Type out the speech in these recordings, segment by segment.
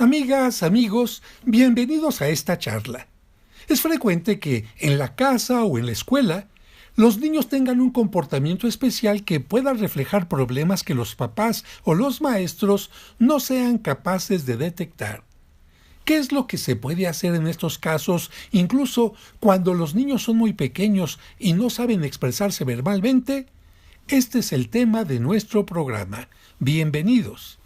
Amigas, amigos, bienvenidos a esta charla. Es frecuente que en la casa o en la escuela los niños tengan un comportamiento especial que pueda reflejar problemas que los papás o los maestros no sean capaces de detectar. ¿Qué es lo que se puede hacer en estos casos, incluso cuando los niños son muy pequeños y no saben expresarse verbalmente? Este es el tema de nuestro programa. Bienvenidos.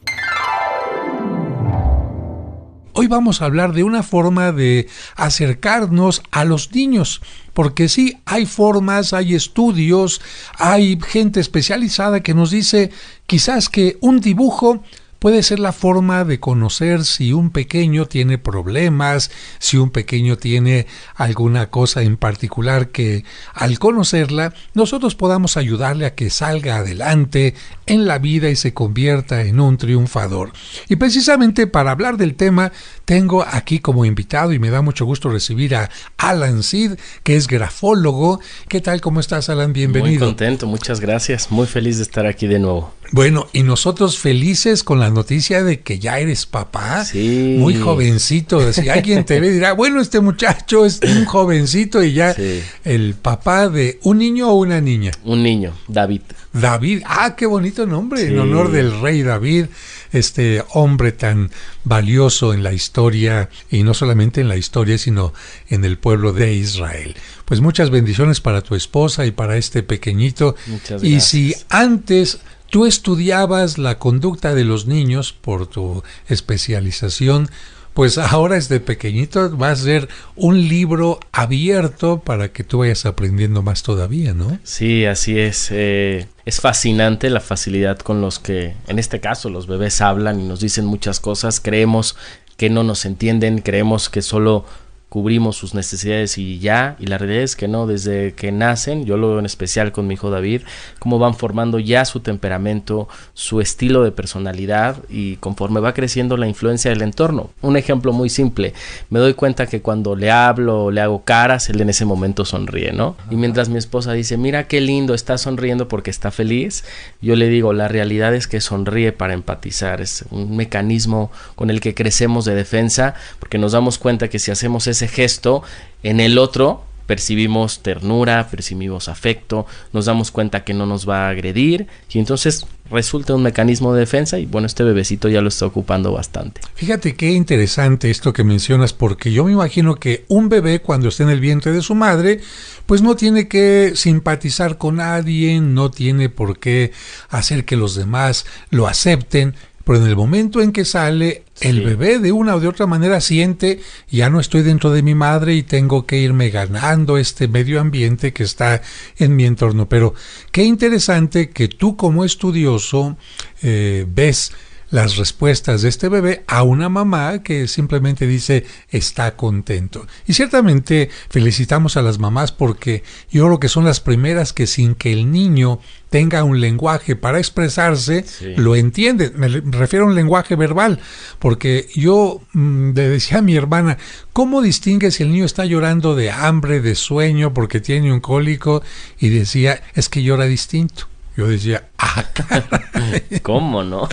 Hoy vamos a hablar de una forma de acercarnos a los niños, porque sí, hay formas, hay estudios, hay gente especializada que nos dice quizás que un dibujo puede ser la forma de conocer si un pequeño tiene problemas, si un pequeño tiene alguna cosa en particular que al conocerla nosotros podamos ayudarle a que salga adelante en la vida y se convierta en un triunfador. Y precisamente para hablar del tema tengo aquí como invitado y me da mucho gusto recibir a Alan Cid, que es grafólogo. ¿Qué tal? ¿Cómo estás, Alan? Bienvenido. Muy contento, muchas gracias. Muy feliz de estar aquí de nuevo. Bueno, y nosotros felices con la noticia de que ya eres papá, sí. Muy jovencito. Si alguien te ve dirá, bueno, este muchacho es un jovencito y ya sí. El papá de un niño o una niña. Un niño, David. David, qué bonito nombre, sí. En honor del rey David, este hombre tan valioso en la historia, y no solamente en la historia, sino en el pueblo de Israel. Pues muchas bendiciones para tu esposa y para este pequeñito. Muchas gracias. Y si antes tú estudiabas la conducta de los niños por tu especialización, pues ahora desde pequeñito va a ser un libro abierto para que tú vayas aprendiendo más todavía, ¿no? Sí, así es. Es fascinante la facilidad con los que, en este caso, los bebés hablan y nos dicen muchas cosas. Creemos que no nos entienden, creemos que solo cubrimos sus necesidades y ya, y la realidad es que no, desde que nacen, yo lo veo en especial con mi hijo David, cómo van formando ya su temperamento, su estilo de personalidad, y conforme va creciendo la influencia del entorno. Un ejemplo muy simple, me doy cuenta que cuando le hablo, le hago caras, él en ese momento sonríe, ¿no? Y mientras mi esposa dice, mira qué lindo, está sonriendo porque está feliz, yo le digo, la realidad es que sonríe para empatizar, es un mecanismo con el que crecemos de defensa, porque nos damos cuenta que si hacemos ese gesto en el otro, percibimos ternura, percibimos afecto, nos damos cuenta que no nos va a agredir, y entonces resulta un mecanismo de defensa, y bueno, este bebecito ya lo está ocupando bastante. Fíjate qué interesante esto que mencionas, porque yo me imagino que un bebé cuando está en el vientre de su madre, pues no tiene que simpatizar con nadie, no tiene por qué hacer que los demás lo acepten, pero en el momento en que sale, el bebé de una o de otra manera siente, ya no estoy dentro de mi madre y tengo que irme ganando este medio ambiente que está en mi entorno. Pero qué interesante que tú como estudioso ves las respuestas de este bebé a una mamá que simplemente dice está contento. Y ciertamente felicitamos a las mamás porque yo creo que son las primeras que sin que el niño tenga un lenguaje para expresarse, lo entienden. Me refiero a un lenguaje verbal, porque yo le decía a mi hermana, ¿cómo distingue si el niño está llorando de hambre, de sueño, porque tiene un cólico? Y decía, es que llora distinto. Yo decía, caray. ¿Cómo no?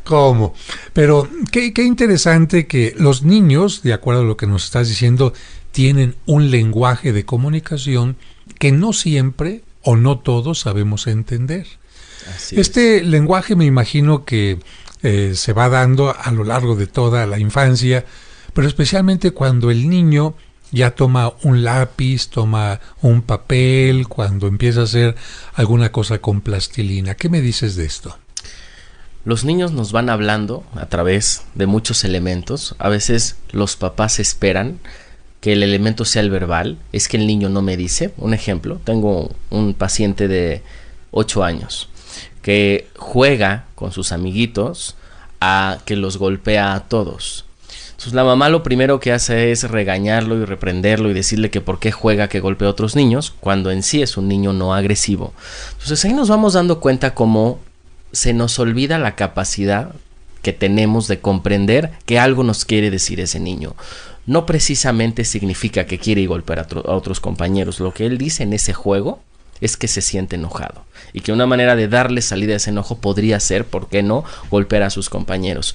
¿Cómo? Pero qué interesante que los niños, de acuerdo a lo que nos estás diciendo, tienen un lenguaje de comunicación que no siempre o no todos sabemos entender. Este lenguaje me imagino que se va dando a lo largo de toda la infancia, pero especialmente cuando el niño ya toma un lápiz, toma un papel, cuando empieza a hacer alguna cosa con plastilina. ¿Qué me dices de esto? Los niños nos van hablando a través de muchos elementos. A veces los papás esperan que el elemento sea el verbal. Es que el niño no me dice. Un ejemplo, tengo un paciente de 8 años que juega con sus amiguitos a que los golpea a todos. Entonces la mamá lo primero que hace es regañarlo y reprenderlo y decirle que por qué juega que golpea a otros niños, cuando en sí es un niño no agresivo. Entonces ahí nos vamos dando cuenta cómo se nos olvida la capacidad que tenemos de comprender que algo nos quiere decir ese niño. No precisamente significa que quiere golpear a otros compañeros. Lo que él dice en ese juego es que se siente enojado y que una manera de darle salida a ese enojo podría ser, ¿por qué no?, golpear a sus compañeros.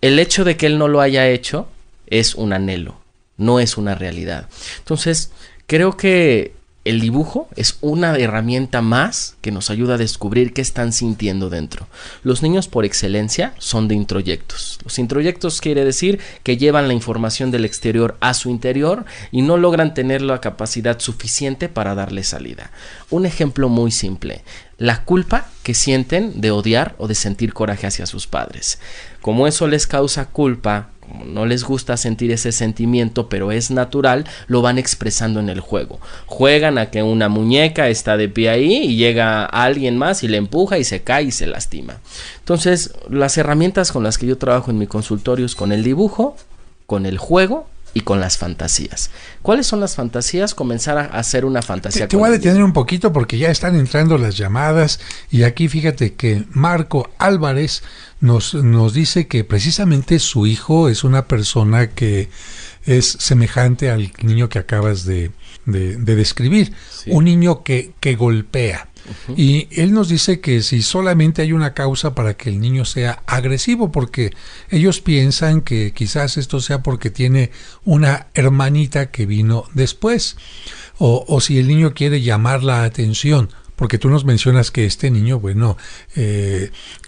El hecho de que él no lo haya hecho es un anhelo, no es una realidad. Entonces, creo que el dibujo es una herramienta más que nos ayuda a descubrir qué están sintiendo dentro. Los niños por excelencia son de introyectos. Los introyectos quiere decir que llevan la información del exterior a su interior y no logran tener la capacidad suficiente para darle salida. Un ejemplo muy simple: la culpa que sienten de odiar o de sentir coraje hacia sus padres. Como eso les causa culpa, como no les gusta sentir ese sentimiento, pero es natural, lo van expresando en el juego. Juegan a que una muñeca está de pie ahí y llega alguien más y le empuja y se cae y se lastima. Entonces, las herramientas con las que yo trabajo en mi consultorio es con el dibujo, con el juego y con las fantasías. ¿Cuáles son las fantasías? Comenzar a hacer una fantasía. Te voy a detener un poquito porque ya están entrando las llamadas y aquí fíjate que Marco Álvarez nos dice que precisamente su hijo es una persona que es semejante al niño que acabas de describir, sí. Un niño que golpea. Uh-huh. Y él nos dice que si solamente hay una causa para que el niño sea agresivo, porque ellos piensan que quizás esto sea porque tiene una hermanita que vino después, o si el niño quiere llamar la atención, porque tú nos mencionas que este niño,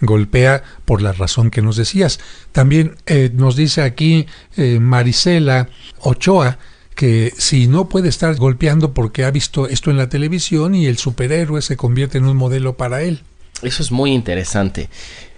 golpea por la razón que nos decías. También nos dice aquí Marisela Ochoa, que si no puede estar golpeando porque ha visto esto en la televisión y el superhéroe se convierte en un modelo para él. Eso es muy interesante.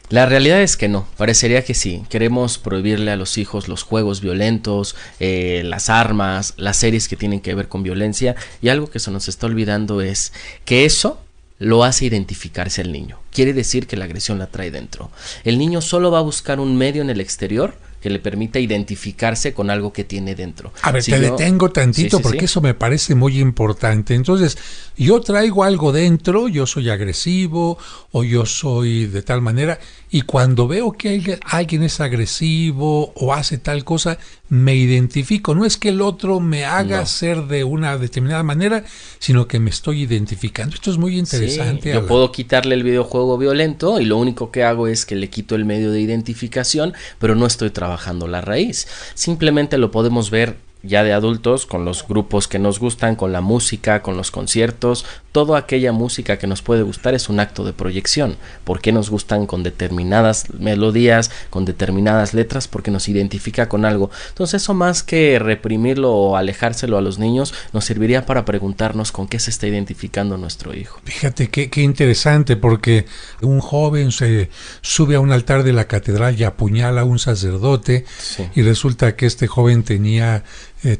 La realidad es que no, parecería que sí. Queremos prohibirle a los hijos los juegos violentos, las armas, las series que tienen que ver con violencia, y algo que se nos está olvidando es que eso lo hace identificarse el niño. Quiere decir que la agresión la trae dentro. El niño solo va a buscar un medio en el exterior que le permita identificarse con algo que tiene dentro. A ver, detengo tantito porque eso me parece muy importante. Entonces, yo traigo algo dentro, yo soy agresivo o yo soy de tal manera, y cuando veo que alguien es agresivo o hace tal cosa, me identifico. No es que el otro me haga ser de una determinada manera, sino que me estoy identificando. Esto es muy interesante. Sí, yo puedo quitarle el videojuego violento y lo único que hago es que le quito el medio de identificación, pero no estoy trabajando la raíz. Simplemente lo podemos ver ya de adultos con los grupos que nos gustan, con la música, con los conciertos. Toda aquella música que nos puede gustar es un acto de proyección. ¿Por qué nos gustan con determinadas melodías, con determinadas letras? Porque nos identifica con algo. Entonces eso, más que reprimirlo o alejárselo a los niños, nos serviría para preguntarnos con qué se está identificando nuestro hijo. Fíjate qué interesante, porque un joven se sube a un altar de la catedral y apuñala a un sacerdote, sí. Y resulta que este joven tenía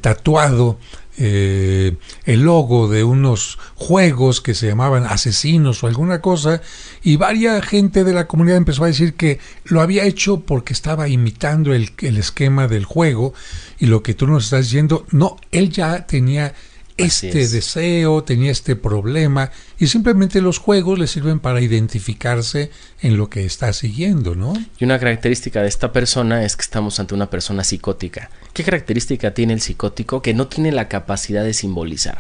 tatuado el logo de unos juegos que se llamaban Asesinos o alguna cosa, y varias gente de la comunidad empezó a decir que lo había hecho porque estaba imitando el esquema del juego, y lo que tú nos estás diciendo, no, él ya tenía deseo, tenía este problema, y simplemente los juegos le sirven para identificarse en lo que está siguiendo, ¿no? Y una característica de esta persona es que estamos ante una persona psicótica. ¿Qué característica tiene el psicótico? Que no tiene la capacidad de simbolizar.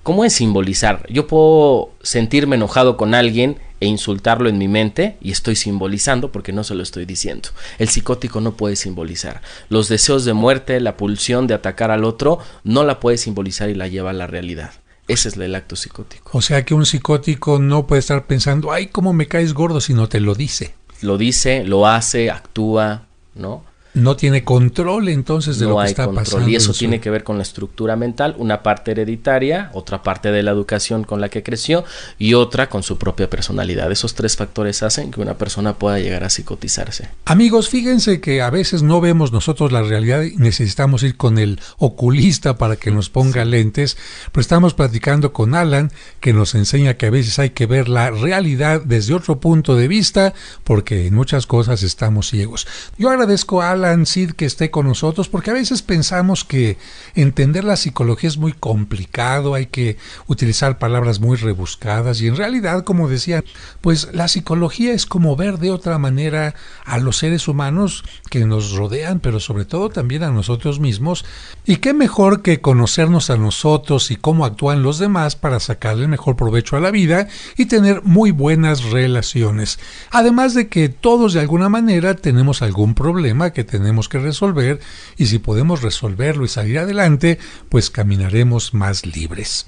¿Cómo es simbolizar? Yo puedo sentirme enojado con alguien e insultarlo en mi mente y estoy simbolizando porque no se lo estoy diciendo. El psicótico no puede simbolizar. Los deseos de muerte, la pulsión de atacar al otro, no la puede simbolizar y la lleva a la realidad. Ese es el acto psicótico. O sea que un psicótico no puede estar pensando, ay, cómo me caes gordo, sino te lo dice. Lo dice, lo hace, actúa, ¿no? No tiene control entonces de lo que está pasando. Y eso tiene que ver con la estructura mental, una parte hereditaria, otra parte de la educación con la que creció y otra con su propia personalidad. Esos tres factores hacen que una persona pueda llegar a psicotizarse. Amigos, fíjense que a veces no vemos nosotros la realidad y necesitamos ir con el oculista para que nos ponga lentes, pero estamos platicando con Alan, que nos enseña que a veces hay que ver la realidad desde otro punto de vista, porque en muchas cosas estamos ciegos. Yo agradezco a Alan Cid que esté con nosotros, porque a veces pensamos que entender la psicología es muy complicado, hay que utilizar palabras muy rebuscadas, y en realidad, como decía, pues la psicología es como ver de otra manera a los seres humanos que nos rodean, pero sobre todo también a nosotros mismos, y qué mejor que conocernos a nosotros y cómo actúan los demás para sacarle el mejor provecho a la vida y tener muy buenas relaciones. Además de que todos de alguna manera tenemos algún problema que tenemos que resolver, y si podemos resolverlo y salir adelante, pues caminaremos más libres.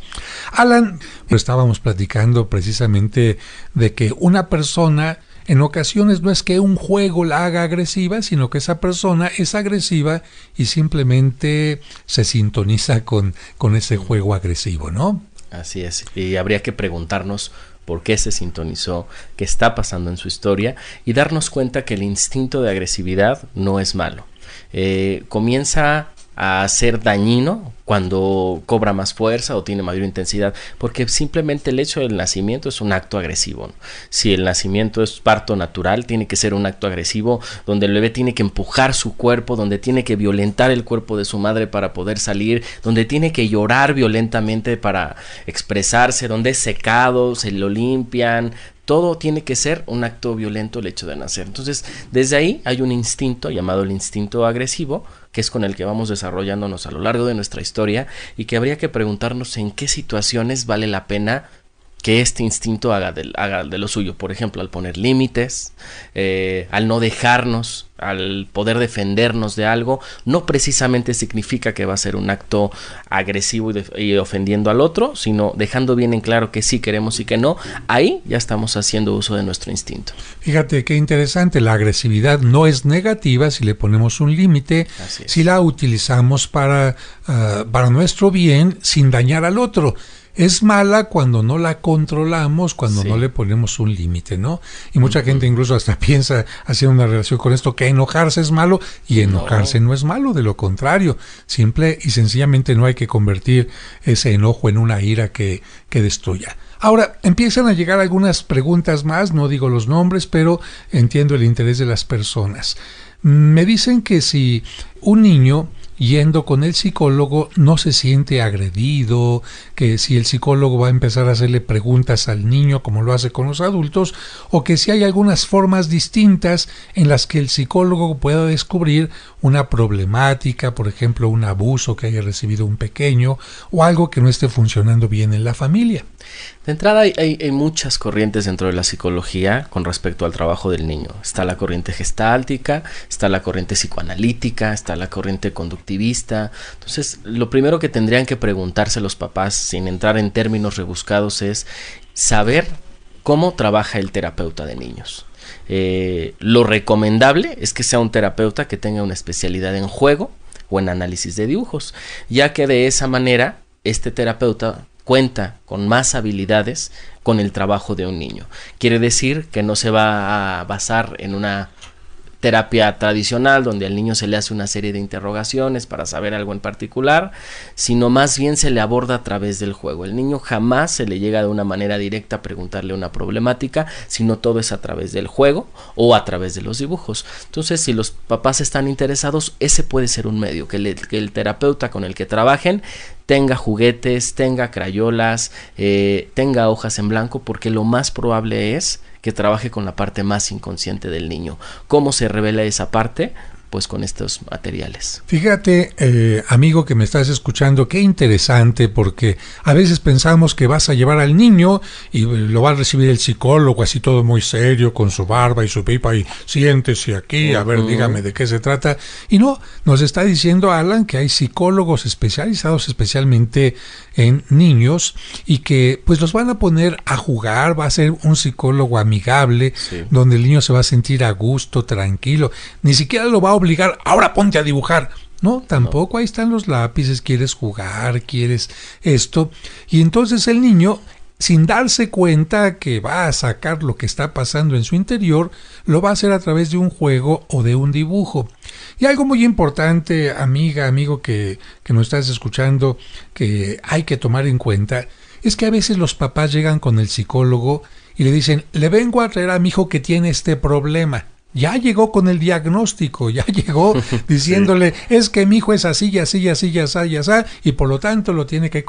Alan, estábamos platicando precisamente de que una persona en ocasiones no es que un juego la haga agresiva, sino que esa persona es agresiva y simplemente se sintoniza con ese juego agresivo, ¿no? Así es, y habría que preguntarnos por qué se sintonizó, qué está pasando en su historia, y darnos cuenta que el instinto de agresividad no es malo. Comienza a ser dañino cuando cobra más fuerza o tiene mayor intensidad, porque simplemente el hecho del nacimiento es un acto agresivo, ¿no? Si el nacimiento es parto natural, tiene que ser un acto agresivo donde el bebé tiene que empujar su cuerpo, donde tiene que violentar el cuerpo de su madre para poder salir, donde tiene que llorar violentamente para expresarse, donde es secado, se lo limpian. Todo tiene que ser un acto violento el hecho de nacer. Entonces, desde ahí hay un instinto llamado el instinto agresivo, que es con el que vamos desarrollándonos a lo largo de nuestra historia, y que habría que preguntarnos en qué situaciones vale la pena que este instinto haga de lo suyo. Por ejemplo, al poner límites, al no dejarnos, al poder defendernos de algo, no precisamente significa que va a ser un acto agresivo y ofendiendo al otro, sino dejando bien en claro que sí queremos y que no. Ahí ya estamos haciendo uso de nuestro instinto. Fíjate qué interesante, la agresividad no es negativa si le ponemos un límite, si la utilizamos para nuestro bien sin dañar al otro. Es mala cuando no la controlamos, cuando no le ponemos un límite, ¿no? Y mucha gente incluso hasta piensa, haciendo una relación con esto, que enojarse es malo, y enojarse no es malo, de lo contrario. Simple y sencillamente no hay que convertir ese enojo en una ira que destruya. Ahora, empiezan a llegar algunas preguntas más, no digo los nombres, pero entiendo el interés de las personas. Me dicen que si un niño yendo con el psicólogo no se siente agredido, que si el psicólogo va a empezar a hacerle preguntas al niño como lo hace con los adultos, o que si hay algunas formas distintas en las que el psicólogo pueda descubrir una problemática, por ejemplo un abuso que haya recibido un pequeño o algo que no esté funcionando bien en la familia. De entrada hay muchas corrientes dentro de la psicología con respecto al trabajo del niño. Está la corriente gestáltica, está la corriente psicoanalítica, está la corriente conductivista. Entonces, lo primero que tendrían que preguntarse los papás, sin entrar en términos rebuscados, es saber cómo trabaja el terapeuta de niños. Lo recomendable es que sea un terapeuta que tenga una especialidad en juego o en análisis de dibujos, ya que de esa manera este terapeuta cuenta con más habilidades con el trabajo de un niño. Quiere decir que no se va a basar en una terapia tradicional donde al niño se le hace una serie de interrogaciones para saber algo en particular, sino más bien se le aborda a través del juego. El niño jamás se le llega de una manera directa a preguntarle una problemática, sino todo es a través del juego o a través de los dibujos. Entonces, si los papás están interesados, ese puede ser un medio, que el terapeuta con el que trabajen tenga juguetes, tenga crayolas, tenga hojas en blanco, porque lo más probable es que trabaje con la parte más inconsciente del niño. ¿Cómo se revela esa parte? Pues con estos materiales. Fíjate, amigo que me estás escuchando, qué interesante, porque a veces pensamos que vas a llevar al niño y lo va a recibir el psicólogo así todo muy serio, con su barba y su pipa, y siéntese aquí, a ver, dígame de qué se trata. Y no, nos está diciendo Alan que hay psicólogos especializados especialmente en niños y que pues los van a poner a jugar, va a ser un psicólogo amigable, donde el niño se va a sentir a gusto, tranquilo, ni siquiera lo va a obligar, ahora ponte a dibujar. No, tampoco, ahí están los lápices, quieres jugar, quieres esto. Y entonces el niño, sin darse cuenta que va a sacar lo que está pasando en su interior, lo va a hacer a través de un juego o de un dibujo. Y algo muy importante, amiga, amigo que nos estás escuchando, que hay que tomar en cuenta, es que a veces los papás llegan con el psicólogo y le dicen, le vengo a traer a mi hijo que tiene este problema. Ya llegó con el diagnóstico, ya llegó diciéndole, es que mi hijo es así, y así, y así, y así, y así, y por lo tanto lo tiene que...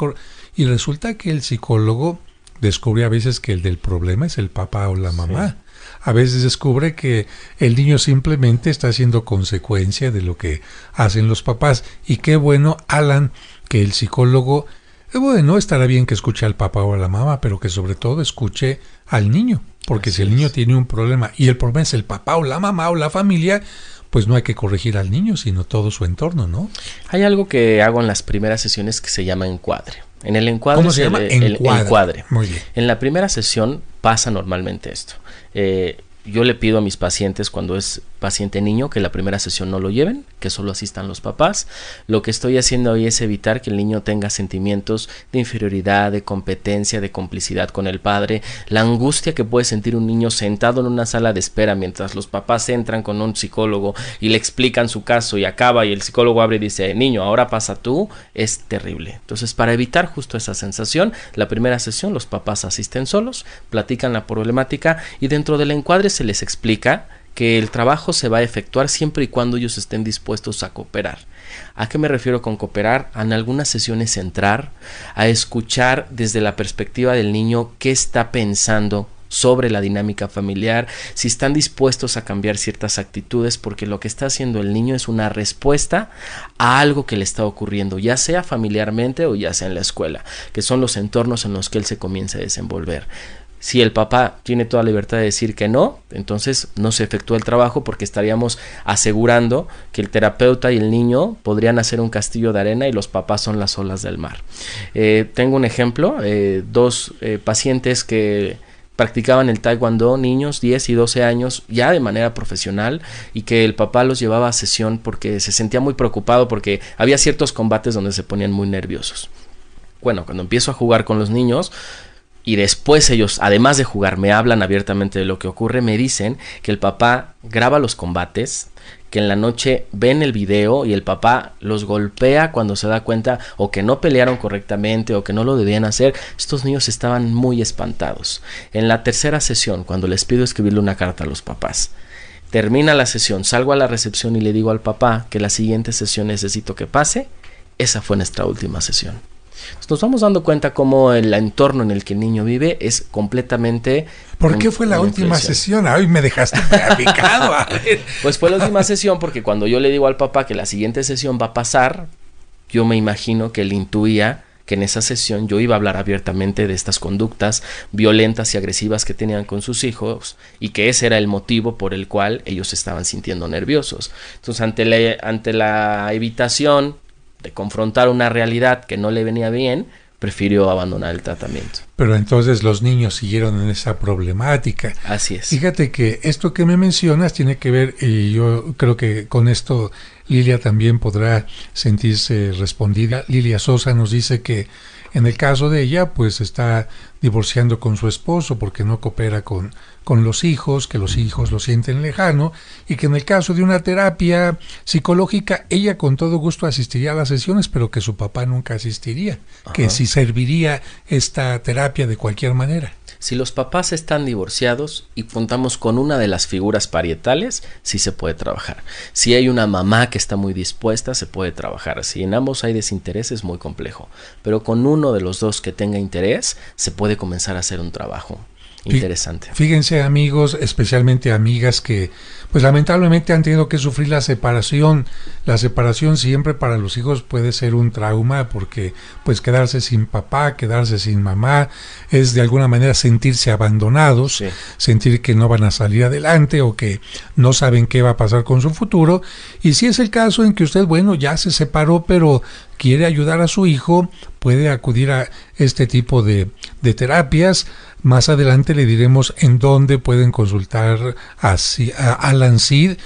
Y resulta que el psicólogo descubre a veces que el del problema es el papá o la mamá. A veces descubre que el niño simplemente está siendo consecuencia de lo que hacen los papás. Y qué bueno, Alan, que el psicólogo, bueno, estará bien que escuche al papá o a la mamá, pero que sobre todo escuche al niño. Porque si el niño tiene un problema y el problema es el papá o la mamá o la familia, pues no hay que corregir al niño, sino todo su entorno, ¿no? Hay algo que hago en las primeras sesiones que se llama encuadre. En el encuadre ¿Cómo se llama? El encuadre. Muy bien. En la primera sesión pasa normalmente esto. Yo le pido a mis pacientes, cuando es paciente niño, que la primera sesión no lo lleven, que solo asistan los papás. Lo que estoy haciendo hoy es evitar que el niño tenga sentimientos de inferioridad, de competencia, de complicidad con el padre, la angustia que puede sentir un niño sentado en una sala de espera mientras los papás entran con un psicólogo y le explican su caso y acaba y el psicólogo abre y dice, niño, ahora pasa tú, es terrible. Entonces, para evitar justo esa sensación, la primera sesión los papás asisten solos, platican la problemática y dentro del encuadre se les explica que el trabajo se va a efectuar siempre y cuando ellos estén dispuestos a cooperar. ¿A qué me refiero con cooperar? En algunas sesiones entrar, a escuchar desde la perspectiva del niño qué está pensando sobre la dinámica familiar, si están dispuestos a cambiar ciertas actitudes, porque lo que está haciendo el niño es una respuesta a algo que le está ocurriendo, ya sea familiarmente o ya sea en la escuela, que son los entornos en los que él se comienza a desenvolver. Si el papá tiene toda la libertad de decir que no, entonces no se efectúa el trabajo porque estaríamos asegurando que el terapeuta y el niño podrían hacer un castillo de arena y los papás son las olas del mar. Tengo un ejemplo, dos pacientes que practicaban el taekwondo, niños 10 y 12 años, ya de manera profesional, y que el papá los llevaba a sesión porque se sentía muy preocupado porque había ciertos combates donde se ponían muy nerviosos. Bueno, cuando empiezo a jugar con los niños, y después ellos, además de jugar, me hablan abiertamente de lo que ocurre, me dicen que el papá graba los combates, que en la noche ven el video y el papá los golpea cuando se da cuenta o que no pelearon correctamente o que no lo debían hacer. Estos niños estaban muy espantados. En la tercera sesión, cuando les pido escribirle una carta a los papás, termina la sesión, salgo a la recepción y le digo al papá que la siguiente sesión necesito que pase. Esa fue nuestra última sesión. Nos vamos dando cuenta cómo el entorno en el que el niño vive es completamente... ¿Por qué fue la última sesión? Ay, me dejaste picado. Pues fue la última sesión porque cuando yo le digo al papá que la siguiente sesión va a pasar, yo me imagino que él intuía que en esa sesión yo iba a hablar abiertamente de estas conductas violentas y agresivas que tenían con sus hijos y que ese era el motivo por el cual ellos se estaban sintiendo nerviosos. Entonces, ante la evitación de confrontar una realidad que no le venía bien, prefirió abandonar el tratamiento. Pero entonces los niños siguieron en esa problemática. Así es. Fíjate que esto que me mencionas tiene que ver, y yo creo que con esto Lilia también podrá sentirse respondida. Lilia Sosa nos dice que en el caso de ella, pues está divorciando con su esposo porque no coopera con los hijos, que los hijos lo sienten lejano, y que en el caso de una terapia psicológica, ella con todo gusto asistiría a las sesiones, pero que su papá nunca asistiría, que si serviría esta terapia de cualquier manera. Si los papás están divorciados y contamos con una de las figuras parietales, sí se puede trabajar. Si hay una mamá que está muy dispuesta, se puede trabajar. Si en ambos hay desinterés, es muy complejo. Pero con uno de los dos que tenga interés, se puede comenzar a hacer un trabajo interesante. Fíjense, amigos, especialmente amigas que pues lamentablemente han tenido que sufrir la separación. La separación siempre para los hijos puede ser un trauma porque pues quedarse sin papá, quedarse sin mamá es de alguna manera sentirse abandonados, sí. Sentir que no van a salir adelante o que no saben qué va a pasar con su futuro. Y si es el caso en que usted, bueno, ya se separó, pero quiere ayudar a su hijo, puede acudir a este tipo de terapias. Más adelante le diremos en dónde pueden consultar a Alan Seed,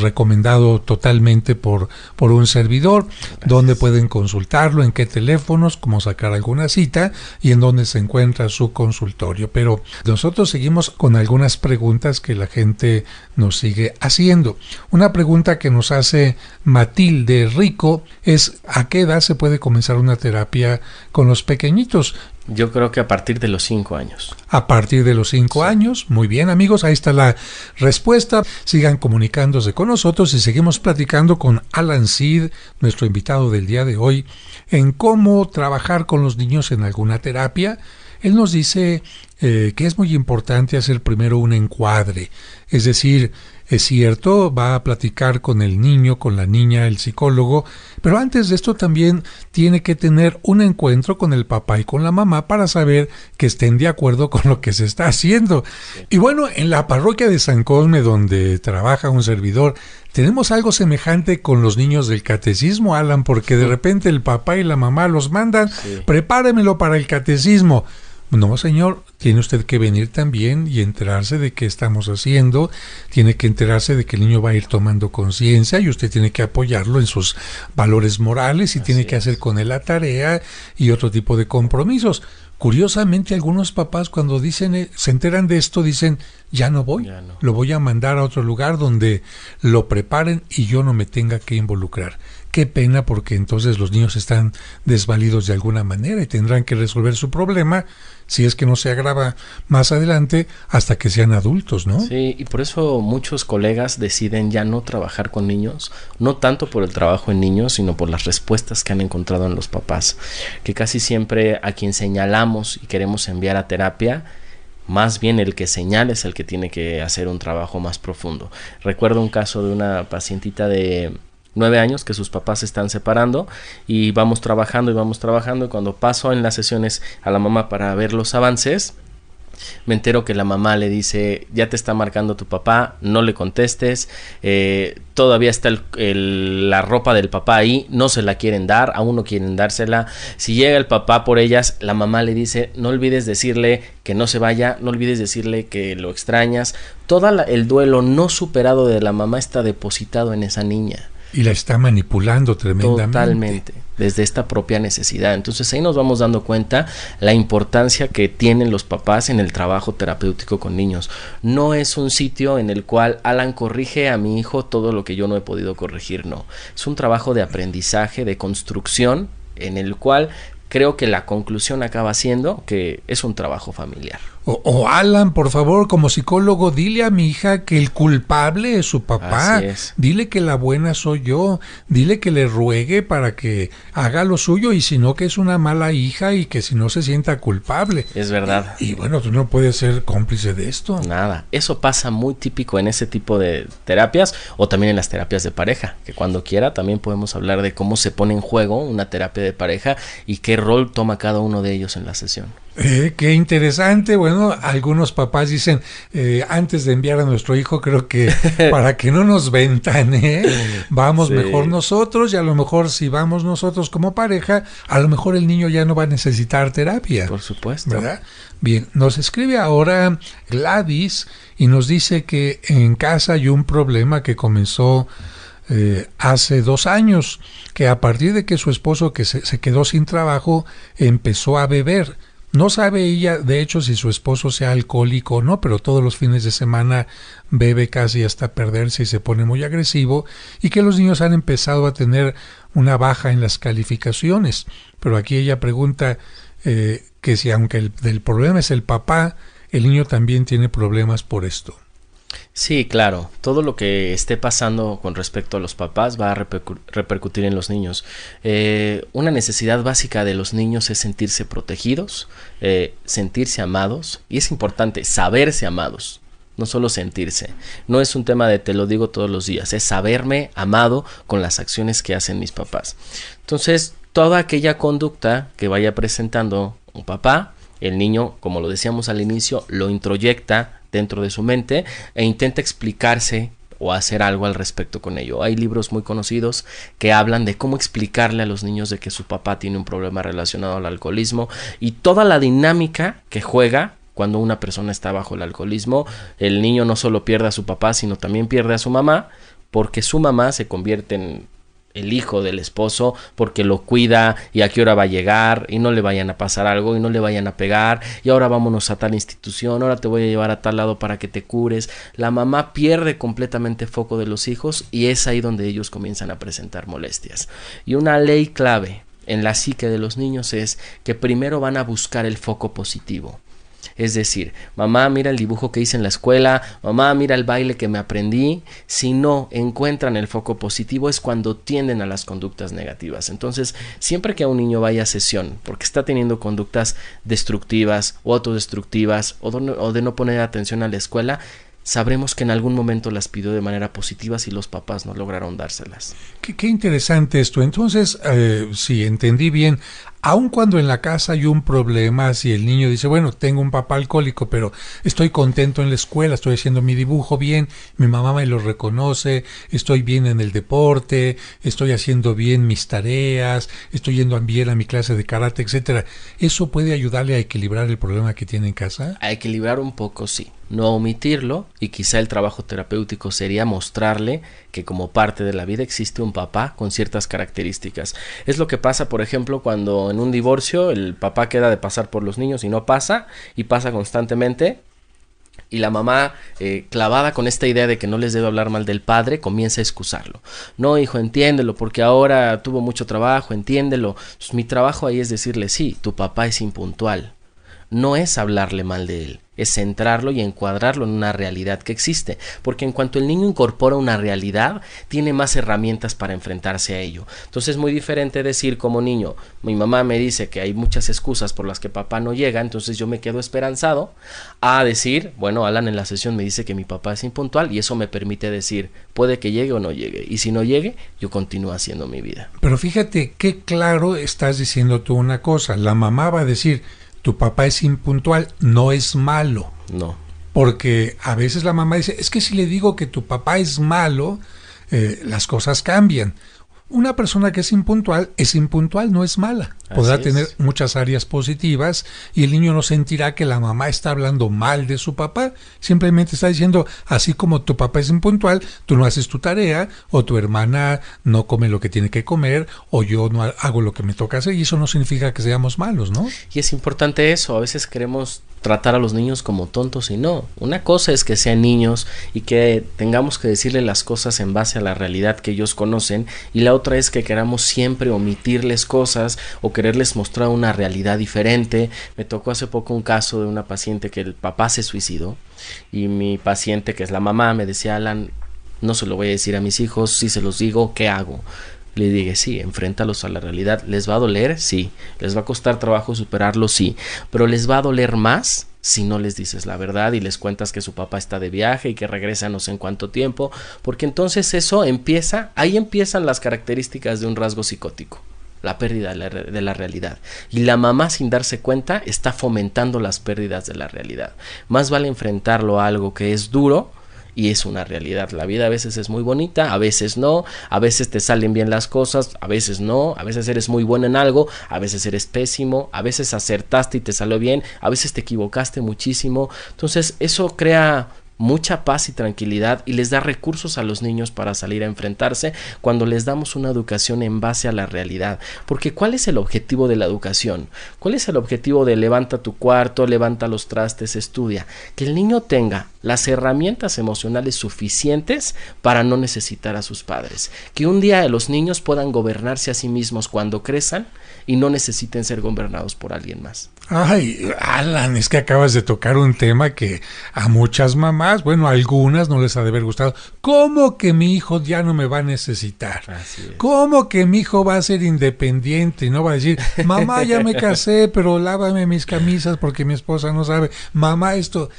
recomendado totalmente por un servidor. Gracias. Dónde pueden consultarlo, en qué teléfonos, cómo sacar alguna cita y en dónde se encuentra su consultorio. Pero nosotros seguimos con algunas preguntas que la gente nos sigue haciendo. Una pregunta que nos hace Matilde Rico es: ¿a qué edad se puede comenzar una terapia con los pequeñitos? Yo creo que a partir de los 5 años. A partir de los 5 años. Muy bien, amigos, ahí está la respuesta. Sigan comunicándose con nosotros y seguimos platicando con Alan Seed, nuestro invitado del día de hoy, en cómo trabajar con los niños en alguna terapia. Él nos dice que es muy importante hacer primero un encuadre, es decir, es cierto, va a platicar con el niño, con la niña, el psicólogo, pero antes de esto también tiene que tener un encuentro con el papá y con la mamá para saber que estén de acuerdo con lo que se está haciendo. Sí. Y bueno, en la parroquia de San Cosme, donde trabaja un servidor, Tenemos algo semejante con los niños del catecismo, Alan, porque de repente el papá y la mamá los mandan, prepáremelo para el catecismo. No, señor, tiene usted que venir también y enterarse de qué estamos haciendo, tiene que enterarse de que el niño va a ir tomando conciencia y usted tiene que apoyarlo en sus valores morales y tiene que hacer con él la tarea y otro tipo de compromisos. Curiosamente, algunos papás cuando dicen se enteran de esto dicen, ya no voy, lo voy a mandar a otro lugar donde lo preparen y yo no me tenga que involucrar. Qué pena, porque entonces los niños están desvalidos de alguna manera y tendrán que resolver su problema, si es que no se agrava más adelante, hasta que sean adultos, ¿no? Sí, y por eso muchos colegas deciden ya no trabajar con niños, no tanto por el trabajo en niños, sino por las respuestas que han encontrado en los papás, que casi siempre a quien señalamos y queremos enviar a terapia, más bien el que señala es el que tiene que hacer un trabajo más profundo. Recuerdo un caso de una pacientita de 9 años que sus papás se están separando y vamos trabajando y cuando paso en las sesiones a la mamá para ver los avances, me entero que la mamá le dice, ya te está marcando tu papá, no le contestes, todavía está la ropa del papá ahí, no se la quieren dar, aún no quieren dársela. Si llega el papá por ellas, la mamá le dice, no olvides decirle que no se vaya, no olvides decirle que lo extrañas. Todo el duelo no superado de la mamá está depositado en esa niña. Y la está manipulando tremendamente. Totalmente, desde esta propia necesidad. Entonces ahí nos vamos dando cuenta la importancia que tienen los papás en el trabajo terapéutico con niños. No es un sitio en el cual Alan corrige a mi hijo todo lo que yo no he podido corregir, no. Es un trabajo de aprendizaje, de construcción, en el cual creo que la conclusión acaba siendo que es un trabajo familiar. Alan, por favor, como psicólogo, dile a mi hija que el culpable es su papá. Así es. Dile que la buena soy yo. Dile que le ruegue para que haga lo suyo y si no, que es una mala hija y que si no se sienta culpable. Es verdad. Y bueno, tú no puedes ser cómplice de esto. Nada. Eso pasa muy típico en ese tipo de terapias o también en las terapias de pareja, que cuando quiera también podemos hablar de cómo se pone en juego una terapia de pareja y qué rol toma cada uno de ellos en la sesión. Qué interesante. Bueno, algunos papás dicen, antes de enviar a nuestro hijo, creo que para que no nos ventane, vamos mejor nosotros, y a lo mejor si vamos nosotros como pareja, a lo mejor el niño ya no va a necesitar terapia. Por supuesto. ¿Verdad? Bien, nos escribe ahora Gladys y nos dice que en casa hay un problema que comenzó hace 2 años, que a partir de que su esposo que se quedó sin trabajo, empezó a beber. No sabe ella, de hecho, si su esposo sea alcohólico o no, pero todos los fines de semana bebe casi hasta perderse y se pone muy agresivo, y que los niños han empezado a tener una baja en las calificaciones. Pero aquí ella pregunta que si aunque el problema es el papá, el niño también tiene problemas por esto. Sí, claro. Todo lo que esté pasando con respecto a los papás va a repercutir en los niños. Una necesidad básica de los niños es sentirse protegidos, sentirse amados, y es importante saberse amados, no solo sentirse. No es un tema de te lo digo todos los días, es saberme amado con las acciones que hacen mis papás. Entonces, toda aquella conducta que vaya presentando un papá, el niño, como lo decíamos al inicio, lo introyecta dentro de su mente e intenta explicarse o hacer algo al respecto con ello. Hay libros muy conocidos que hablan de cómo explicarle a los niños de que su papá tiene un problema relacionado al alcoholismo y toda la dinámica que juega cuando una persona está bajo el alcoholismo. El niño no solo pierde a su papá, sino también pierde a su mamá, porque su mamá se convierte en el hijo del esposo, porque lo cuida y a qué hora va a llegar y no le vayan a pasar algo y no le vayan a pegar y ahora vámonos a tal institución, ahora te voy a llevar a tal lado para que te cures. La mamá pierde completamente foco de los hijos y es ahí donde ellos comienzan a presentar molestias. Y una ley clave en la psique de los niños es que primero van a buscar el foco positivo. Es decir, mamá, mira el dibujo que hice en la escuela, mamá, mira el baile que me aprendí. Si no encuentran el foco positivo es cuando tienden a las conductas negativas. Entonces, siempre que un niño vaya a sesión porque está teniendo conductas destructivas o autodestructivas o de no poner atención a la escuela, sabremos que en algún momento las pidió de manera positiva si los papás no lograron dárselas. Qué interesante esto. Entonces, si entendí bien, Aun cuando en la casa hay un problema, si el niño dice, bueno, tengo un papá alcohólico, pero estoy contento en la escuela, estoy haciendo mi dibujo bien, mi mamá me lo reconoce, estoy bien en el deporte, estoy haciendo bien mis tareas, estoy yendo bien a mi clase de karate, etcétera. ¿Eso puede ayudarle a equilibrar el problema que tiene en casa? A equilibrar un poco, sí. No a omitirlo, y quizá el trabajo terapéutico sería mostrarle que como parte de la vida existe un papá con ciertas características. Es lo que pasa, por ejemplo, cuando en un divorcio el papá queda de pasar por los niños y no pasa, y pasa constantemente, y la mamá, clavada con esta idea de que no les debe hablar mal del padre, comienza a excusarlo. No, hijo, entiéndelo, porque ahora tuvo mucho trabajo, entiéndelo. Pues mi trabajo ahí es decirle, sí, tu papá es impuntual. No es hablarle mal de él, es centrarlo y encuadrarlo en una realidad que existe, porque en cuanto el niño incorpora una realidad, tiene más herramientas para enfrentarse a ello. Entonces es muy diferente decir como niño, mi mamá me dice que hay muchas excusas por las que papá no llega, entonces yo me quedo esperanzado, a decir, bueno, Alan en la sesión me dice que mi papá es impuntual y eso me permite decir, puede que llegue o no llegue, y si no llegue, yo continúo haciendo mi vida. Pero fíjate qué claro estás diciendo tú una cosa, la mamá va a decir, tu papá es impuntual, no es malo. No. Porque a veces la mamá dice, es que si le digo que tu papá es malo, las cosas cambian. Una persona que es impuntual, no es mala. Podrá tener muchas áreas positivas y el niño no sentirá que la mamá está hablando mal de su papá. Simplemente está diciendo, así como tu papá es impuntual, tú no haces tu tarea, o tu hermana no come lo que tiene que comer, o yo no hago lo que me toca hacer, y eso no significa que seamos malos, ¿no? Y es importante eso, a veces queremos tratar a los niños como tontos y no. Una cosa es que sean niños y que tengamos que decirles las cosas en base a la realidad que ellos conocen, y la otra es que queramos siempre omitirles cosas o quererles mostrar una realidad diferente. Me tocó hace poco un caso de una paciente que el papá se suicidó y mi paciente, que es la mamá, me decía, Alan, no se lo voy a decir a mis hijos, si se los digo, ¿qué hago? Le dije, sí, enfréntalos a la realidad. ¿Les va a doler? Sí. ¿Les va a costar trabajo superarlo? Sí. Pero les va a doler más si no les dices la verdad y les cuentas que su papá está de viaje y que regresa no sé en cuánto tiempo, porque entonces eso empieza, ahí empiezan las características de un rasgo psicótico, la pérdida de la realidad. Y la mamá, sin darse cuenta, está fomentando las pérdidas de la realidad. Más vale enfrentarlo a algo que es duro, y es una realidad. La vida a veces es muy bonita, a veces no, a veces te salen bien las cosas, a veces no, a veces eres muy bueno en algo, a veces eres pésimo, a veces acertaste y te salió bien, a veces te equivocaste muchísimo. Entonces eso crea mucha paz y tranquilidad y les da recursos a los niños para salir a enfrentarse cuando les damos una educación en base a la realidad. Porque ¿cuál es el objetivo de la educación? ¿Cuál es el objetivo de levanta tu cuarto, levanta los trastes, estudia? Que el niño tenga las herramientas emocionales suficientes para no necesitar a sus padres. Que un día los niños puedan gobernarse a sí mismos cuando crezcan y no necesiten ser gobernados por alguien más. Ay, Alan, es que acabas de tocar un tema que a muchas mamás, bueno, a algunas no les ha de haber gustado. ¿Cómo que mi hijo ya no me va a necesitar? ¿Cómo que mi hijo va a ser independiente y no va a decir, mamá, ya me casé, pero lávame mis camisas porque mi esposa no sabe? Mamá, esto,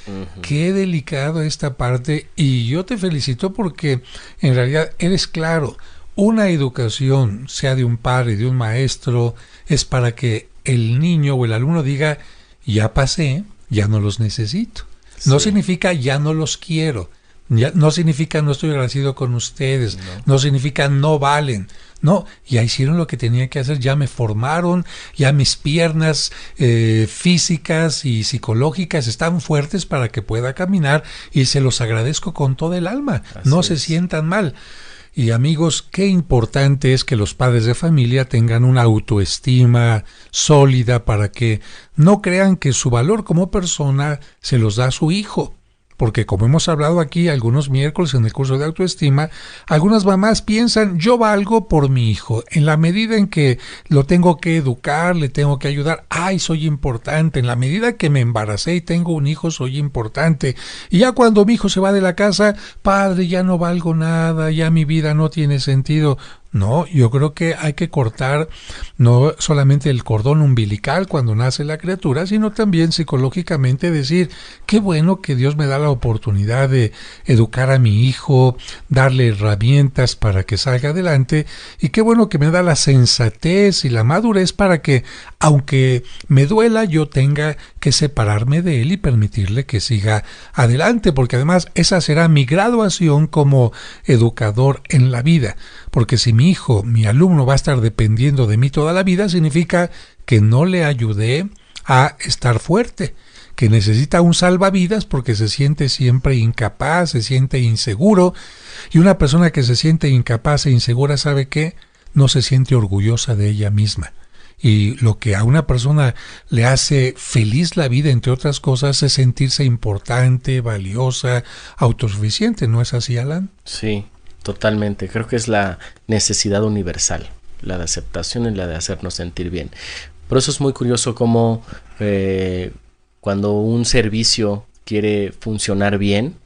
qué delicado esta parte, y yo te felicito porque en realidad eres claro. Una educación, sea de un padre, de un maestro, es para que el niño o el alumno diga, ya pasé, ya no los necesito. No significa ya no los quiero, ya, no significa no estoy agradecido con ustedes, no significa no valen. No, ya hicieron lo que tenían que hacer, ya me formaron, ya mis piernas físicas y psicológicas están fuertes para que pueda caminar, y se los agradezco con toda el alma. No se sientan mal. Y amigos, qué importante es que los padres de familia tengan una autoestima sólida para que no crean que su valor como persona se los da a su hijo. Porque como hemos hablado aquí algunos miércoles en el curso de autoestima, algunas mamás piensan, yo valgo por mi hijo. En la medida en que lo tengo que educar, le tengo que ayudar, ¡ay, soy importante! En la medida que me embaracé y tengo un hijo, soy importante. Y ya cuando mi hijo se va de la casa, padre, ya no valgo nada, ya mi vida no tiene sentido. No, yo creo que hay que cortar no solamente el cordón umbilical cuando nace la criatura, sino también psicológicamente decir, qué bueno que Dios me da la oportunidad de educar a mi hijo, darle herramientas para que salga adelante, y qué bueno que me da la sensatez y la madurez para que, aunque me duela, yo tenga que separarme de él y permitirle que siga adelante, porque además esa será mi graduación como educador en la vida. Porque si mi hijo, mi alumno va a estar dependiendo de mí toda la vida, significa que no le ayudé a estar fuerte, que necesita un salvavidas porque se siente siempre incapaz, se siente inseguro, y una persona que se siente incapaz e insegura, ¿sabe qué? No se siente orgullosa de ella misma. Y lo que a una persona le hace feliz la vida, entre otras cosas, es sentirse importante, valiosa, autosuficiente. ¿No es así, Alan? Sí. Totalmente, creo que es la necesidad universal, la de aceptación y la de hacernos sentir bien. Por eso es muy curioso cómo cuando un servicio quiere funcionar bien,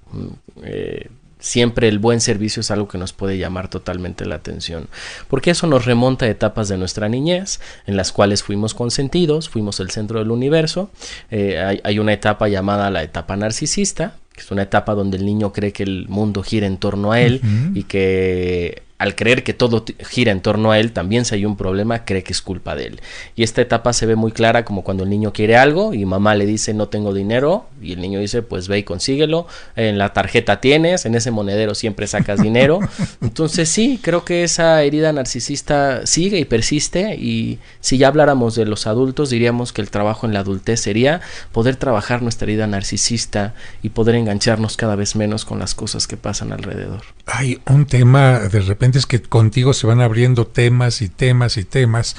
siempre el buen servicio es algo que nos puede llamar totalmente la atención, porque eso nos remonta a etapas de nuestra niñez, en las cuales fuimos consentidos, fuimos el centro del universo. Hay una etapa llamada la etapa narcisista, que es una etapa donde el niño cree que el mundo gira en torno a él y que al creer que todo gira en torno a él, también si hay un problema, cree que es culpa de él. Y esta etapa se ve muy clara como cuando el niño quiere algo y mamá le dice no tengo dinero y el niño dice pues ve y consíguelo, en la tarjeta tienes, en ese monedero siempre sacas dinero. Entonces sí, creo que esa herida narcisista sigue y persiste, y si ya habláramos de los adultos diríamos que el trabajo en la adultez sería poder trabajar nuestra herida narcisista y poder engancharnos cada vez menos con las cosas que pasan alrededor. Hay un tema, de repente es que contigo se van abriendo temas y temas y temas.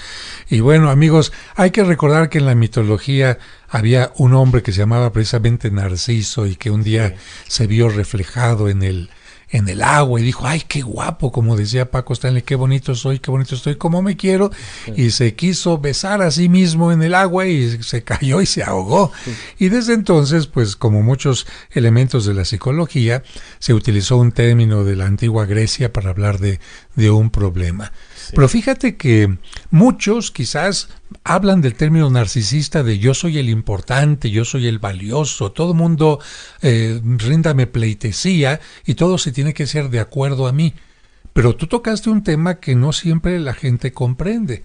Y bueno, amigos, hay que recordar que en la mitología había un hombre que se llamaba precisamente Narciso y que un día se vio reflejado en el agua y dijo, ay, qué guapo, como decía Paco Stanley, qué bonito soy, qué bonito estoy, cómo me quiero, y se quiso besar a sí mismo en el agua y se cayó y se ahogó. Y desde entonces, pues como muchos elementos de la psicología, se utilizó un término de la antigua Grecia para hablar de un problema. Sí. Pero fíjate que muchos quizás hablan del término narcisista de yo soy el importante, yo soy el valioso, todo el mundo ríndame pleitesía y todo se tiene que hacer de acuerdo a mí. Pero tú tocaste un tema que no siempre la gente comprende.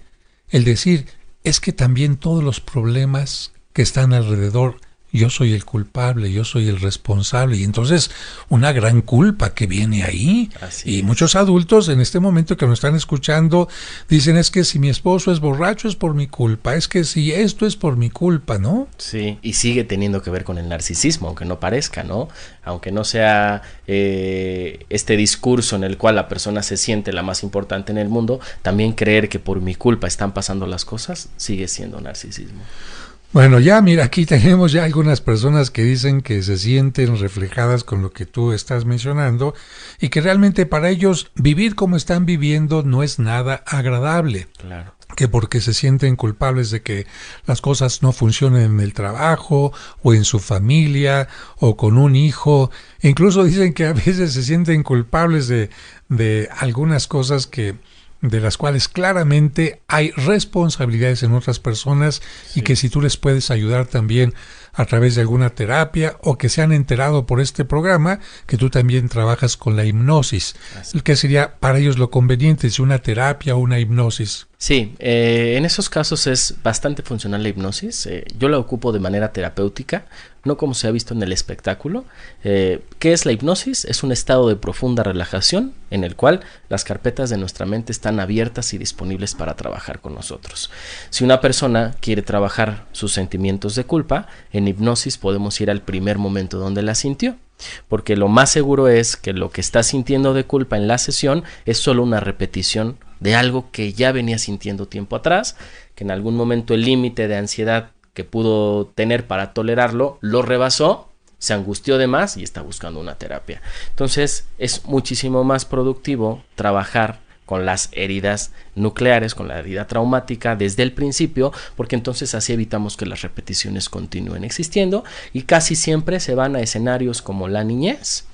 El decir, es que también todos los problemas que están alrededor, yo soy el culpable, yo soy el responsable, y entonces una gran culpa que viene ahí. Así y muchos adultos en este momento que nos están escuchando dicen, es que si mi esposo es borracho es por mi culpa, es que si esto es por mi culpa, ¿no? Sí, y sigue teniendo que ver con el narcisismo, aunque no parezca, ¿no? Aunque no sea este discurso en el cual la persona se siente la más importante en el mundo, también creer que por mi culpa están pasando las cosas sigue siendo narcisismo. Bueno, ya mira, aquí tenemos ya algunas personas que dicen que se sienten reflejadas con lo que tú estás mencionando y que realmente para ellos vivir como están viviendo no es nada agradable. Claro. Que porque se sienten culpables de que las cosas no funcionen en el trabajo o en su familia o con un hijo. E incluso dicen que a veces se sienten culpables de algunas cosas de las cuales claramente hay responsabilidades en otras personas, sí. Y que si tú les puedes ayudar también a través de alguna terapia o que se han enterado por este programa que tú también trabajas con la hipnosis. ¿Qué sería para ellos lo conveniente, si una terapia o una hipnosis? Sí, en esos casos es bastante funcional la hipnosis. Yo la ocupo de manera terapéutica, no como se ha visto en el espectáculo. ¿Qué es la hipnosis? Es un estado de profunda relajación en el cual las carpetas de nuestra mente están abiertas y disponibles para trabajar con nosotros. Si una persona quiere trabajar sus sentimientos de culpa, en hipnosis podemos ir al primer momento donde la sintió. Porque lo más seguro es que lo que está sintiendo de culpa en la sesión es solo una repetición de algo que ya venía sintiendo tiempo atrás, que en algún momento el límite de ansiedad que pudo tener para tolerarlo lo rebasó, se angustió de más y está buscando una terapia. Entonces es muchísimo más productivo trabajar con las heridas nucleares, con la herida traumática desde el principio, porque entonces así evitamos que las repeticiones continúen existiendo y casi siempre se van a escenarios como la niñez.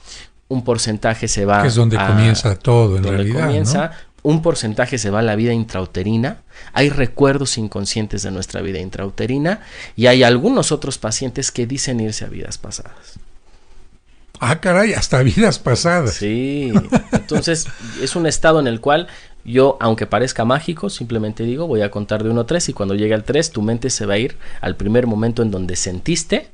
Un porcentaje se va que es donde comienza todo en realidad, comienza, ¿no? un porcentaje se va a la vida intrauterina, hay recuerdos inconscientes de nuestra vida intrauterina y hay algunos otros pacientes que dicen irse a vidas pasadas. Ah, caray, hasta vidas pasadas. Sí, entonces es un estado en el cual yo, aunque parezca mágico, simplemente digo, voy a contar de 1 a 3 y cuando llegue al 3 tu mente se va a ir al primer momento en donde sentiste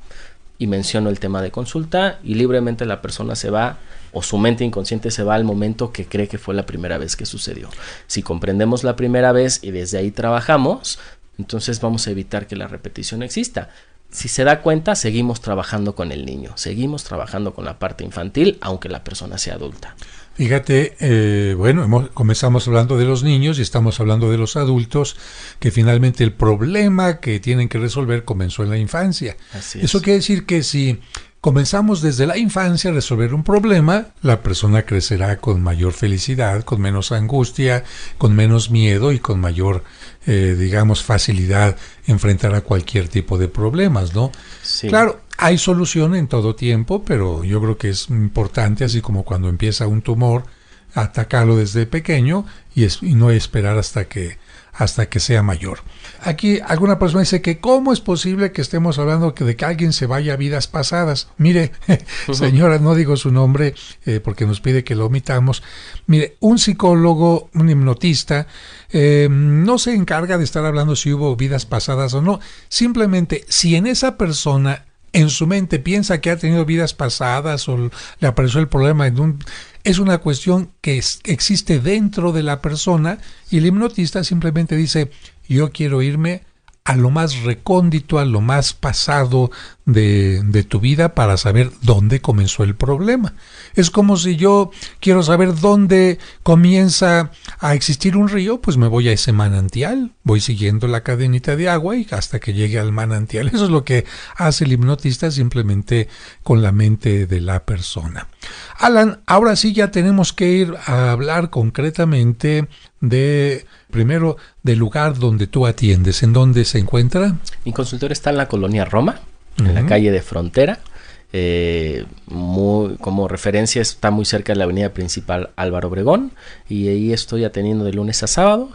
y menciono el tema de consulta y libremente la persona se va o su mente inconsciente se va al momento que cree que fue la primera vez que sucedió. Si comprendemos la primera vez y desde ahí trabajamos, entonces vamos a evitar que la repetición exista. Si se da cuenta, seguimos trabajando con el niño, seguimos trabajando con la parte infantil, aunque la persona sea adulta. Fíjate, comenzamos hablando de los niños y estamos hablando de los adultos, que finalmente el problema que tienen que resolver comenzó en la infancia. Así es. Eso quiere decir que si comenzamos desde la infancia a resolver un problema, la persona crecerá con mayor felicidad, con menos angustia, con menos miedo y con mayor, facilidad enfrentar a cualquier tipo de problemas, ¿no? Sí. Claro, hay solución en todo tiempo, pero yo creo que es importante, así como cuando empieza un tumor, atacarlo desde pequeño y no esperar hasta que sea mayor. Aquí alguna persona dice que ¿cómo es posible que estemos hablando de que alguien se vaya a vidas pasadas? Mire, señora, no digo su nombre porque nos pide que lo omitamos. Mire, un psicólogo, un hipnotista, no se encarga de estar hablando si hubo vidas pasadas o no. Simplemente, si en esa persona, en su mente, piensa que ha tenido vidas pasadas o le apareció el problema es una cuestión que existe dentro de la persona y el hipnotista simplemente dice, yo quiero irme a lo más recóndito, a lo más pasado de tu vida para saber dónde comenzó el problema. Es como si yo quiero saber dónde comienza a existir un río, pues me voy a ese manantial, voy siguiendo la cadenita de agua y hasta que llegue al manantial. Eso es lo que hace el hipnotista simplemente con la mente de la persona. Alan, ahora sí ya tenemos que ir a hablar concretamente primero del lugar donde tú atiendes. ¿En dónde se encuentra? Mi consultorio está en la colonia Roma, en la calle de Frontera. Como referencia está muy cerca de la avenida principal Álvaro Obregón y ahí estoy atendiendo de lunes a sábado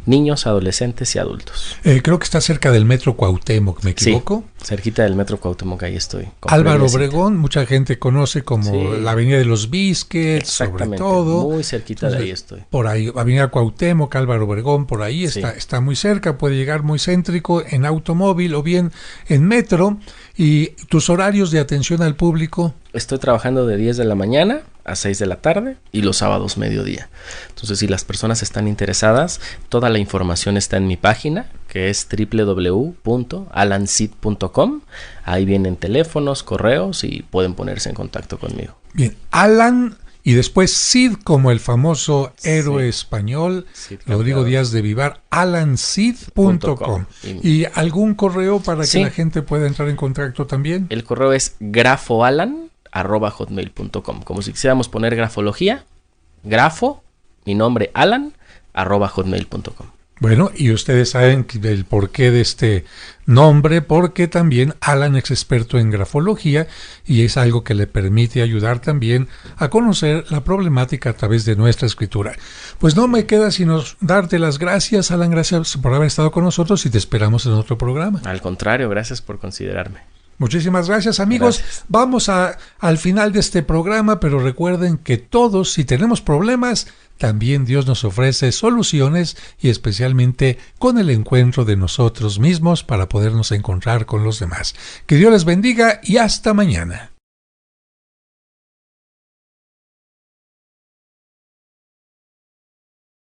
niños, adolescentes y adultos. Creo que está cerca del Metro Cuauhtémoc, ¿me equivoco? Sí, cerquita del Metro Cuauhtémoc, ahí estoy. Álvaro Obregón, mucha gente conoce como la avenida de los Biscuits, sobre todo. Muy cerquita. Entonces, de ahí estoy. Por ahí, avenida Cuauhtémoc, Álvaro Obregón, por ahí está muy cerca, puede llegar muy céntrico en automóvil o bien en metro. ¿Y tus horarios de atención al público? Estoy trabajando de 10 de la mañana a 6 de la tarde y los sábados mediodía. Entonces, si las personas están interesadas, toda la información está en mi página, que es www.alansid.com. Ahí vienen teléfonos, correos y pueden ponerse en contacto conmigo. Bien, Alan y después Cid, como el famoso héroe español, Rodrigo Díaz de Vivar, alancid.com. ¿Y algún correo para que la gente pueda entrar en contacto también? El correo es grafoalan@hotmail.com. Como si quisiéramos poner grafología, grafo, mi nombre Alan, @hotmail.com. Bueno, y ustedes saben el porqué de este nombre, porque también Alan es experto en grafología y es algo que le permite ayudar también a conocer la problemática a través de nuestra escritura. Pues no me queda sino darte las gracias, Alan, gracias por haber estado con nosotros y te esperamos en otro programa. Al contrario, gracias por considerarme. Muchísimas gracias, amigos. Gracias. Vamos al final de este programa, pero recuerden que todos, si tenemos problemas, también Dios nos ofrece soluciones y especialmente con el encuentro de nosotros mismos para podernos encontrar con los demás. Que Dios les bendiga y hasta mañana.